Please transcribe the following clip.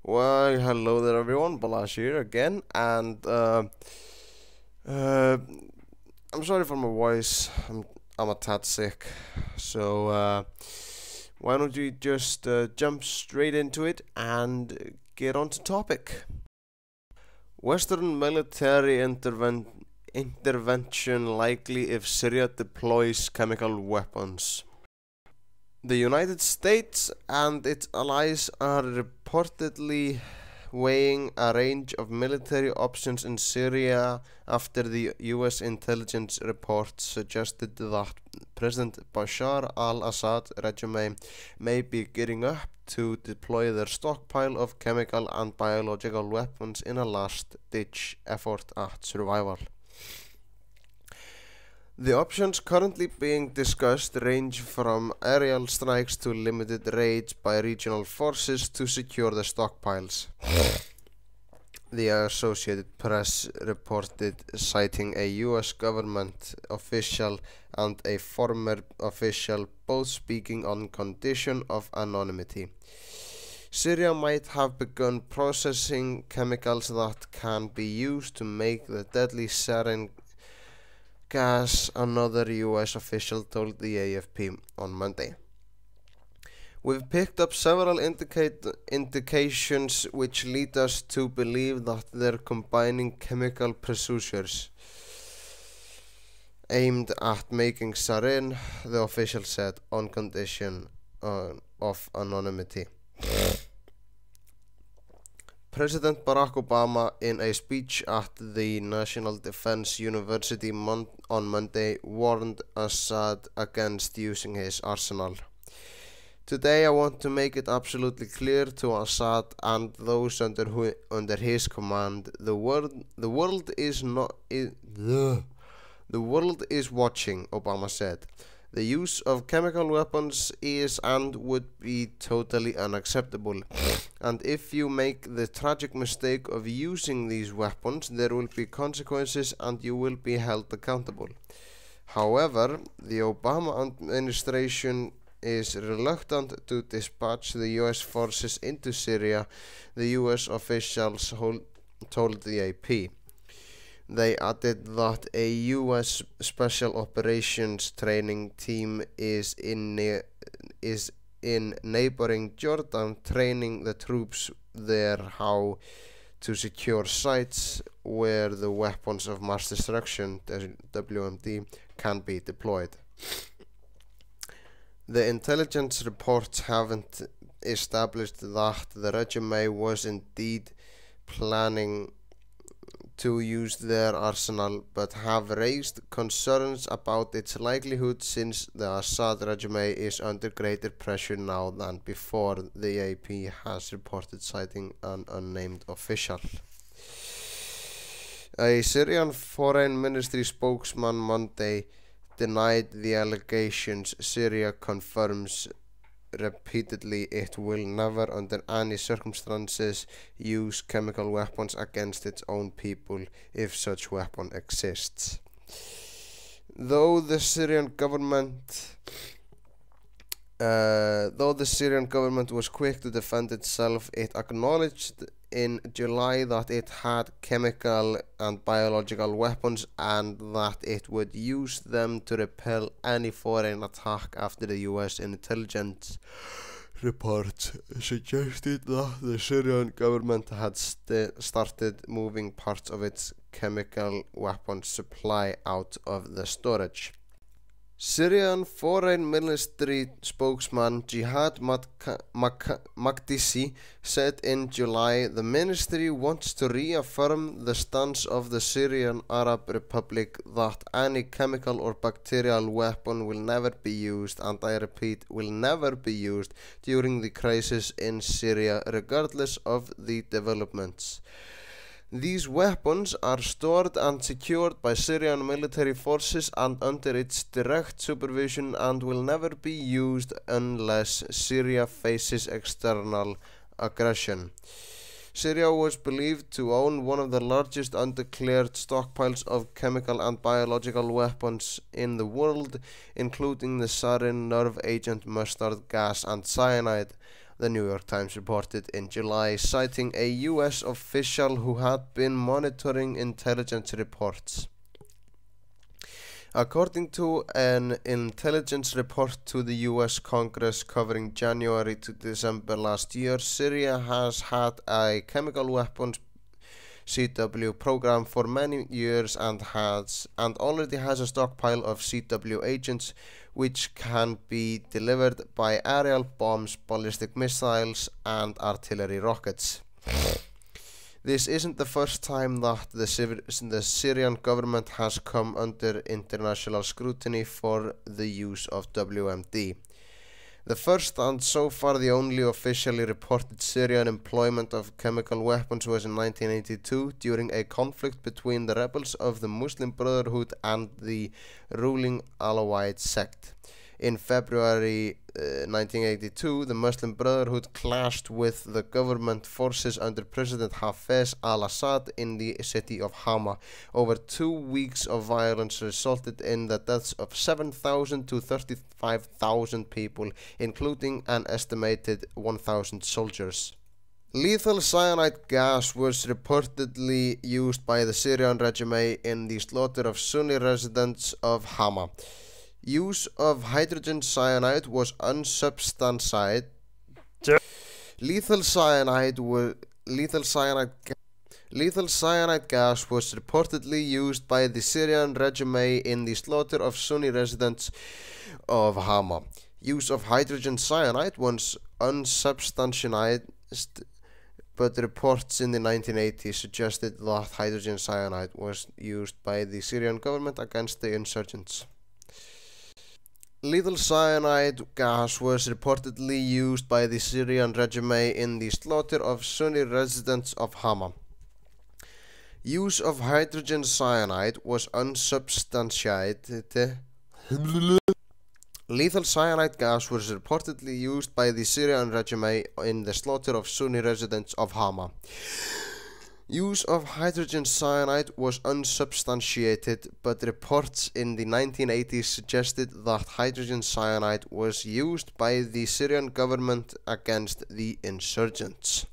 Well, hello there, everyone. Bolaj here again, and uh, I'm sorry for my voice. I'm a tad sick, so why don't we just jump straight into it and get on to topic? Western military intervention likely if Syria deploys chemical weapons. The United States and its allies are reportedly weighing a range of military options in Syria after the US intelligence report suggested that President Bashar al-Assad regime may be gearing up to deploy their stockpile of chemical and biological weapons in a last-ditch effort at survival. The options currently being discussed range from aerial strikes to limited raids by regional forces to secure the stockpiles. The Associated Press reported, citing a US government official and a former official, both speaking on condition of anonymity. Syria might have begun processing chemicals that can be used to make the deadly sarin gas, another US official told the AFP on Monday. We've picked up several indications which lead us to believe that they're combining chemical precursors aimed at making sarin, the official said, on condition of anonymity. President Barack Obama, in a speech at the National Defense University on Monday, warned Assad against using his arsenal. Today I want to make it absolutely clear to Assad and those under his command, the world is watching, Obama said. The use of chemical weapons is and would be totally unacceptable. And if you make the tragic mistake of using these weapons, there will be consequences and you will be held accountable. However, the Obama administration is reluctant to dispatch the US forces into Syria, the US officials told the AP. They added that a US Special Operations training team is in neighboring Jordan training the troops there how to secure sites where the weapons of mass destruction, WMD, can be deployed. The intelligence reports haven't established that the regime was indeed planning to use their arsenal, but have raised concerns about its likelihood since the Assad regime is under greater pressure now than before, the AP has reported, citing an unnamed official. A Syrian Foreign Ministry spokesman Monday denied the allegations. Syria confirms repeatedly it will never under any circumstances use chemical weapons against its own people if such weapon exists. Though the Syrian government was quick to defend itself, it acknowledged in July that it had chemical and biological weapons and that it would use them to repel any foreign attack after the US intelligence report suggested that the Syrian government had started moving parts of its chemical weapons supply out of the storage. Syrian Foreign Ministry spokesman Jihad Makdisi said in July the ministry wants to reaffirm the stance of the Syrian Arab Republic that any chemical or bacterial weapon will never be used, and I repeat, will never be used during the crisis in Syria, regardless of the developments. These weapons are stored and secured by Syrian military forces and under its direct supervision and will never be used unless Syria faces external aggression. Syria was believed to own one of the largest undeclared stockpiles of chemical and biological weapons in the world, including the sarin, nerve agent, mustard gas and cyanide. the New York Times reported in July, citing a U.S. official who had been monitoring intelligence reports. According to an intelligence report to the U.S. Congress covering January to December last year, Syria has had a chemical weapons CW program for many years and already has a stockpile of CW agents which can be delivered by aerial bombs, ballistic missiles, and artillery rockets. This isn't the first time that the Syrian government has come under international scrutiny for the use of WMD. The first and so far the only officially reported Syrian employment of chemical weapons was in 1982 during a conflict between the rebels of the Muslim Brotherhood and the ruling Alawite sect. In February 1982, the Muslim Brotherhood clashed with the government forces under President Hafez al-Assad in the city of Hama. Over 2 weeks of violence resulted in the deaths of 7,000 to 35,000 people, including an estimated 1,000 soldiers. Lethal cyanide gas was reportedly used by the Syrian regime in the slaughter of Sunni residents of Hama. Use of hydrogen cyanide was unsubstantiated. Lethal cyanide gas was reportedly used by the Syrian regime in the slaughter of Sunni residents of Hama. Use of hydrogen cyanide was unsubstantiated, but reports in the 1980s suggested that hydrogen cyanide was used by the Syrian government against the insurgents. Lethal cyanide gas was reportedly used by the Syrian regime in the slaughter of Sunni residents of Hama. Use of hydrogen cyanide was unsubstantiated. Lethal cyanide gas was reportedly used by the Syrian regime in the slaughter of Sunni residents of Hama. Use of hydrogen cyanide was unsubstantiated, but reports in the 1980s suggested that hydrogen cyanide was used by the Syrian government against the insurgents.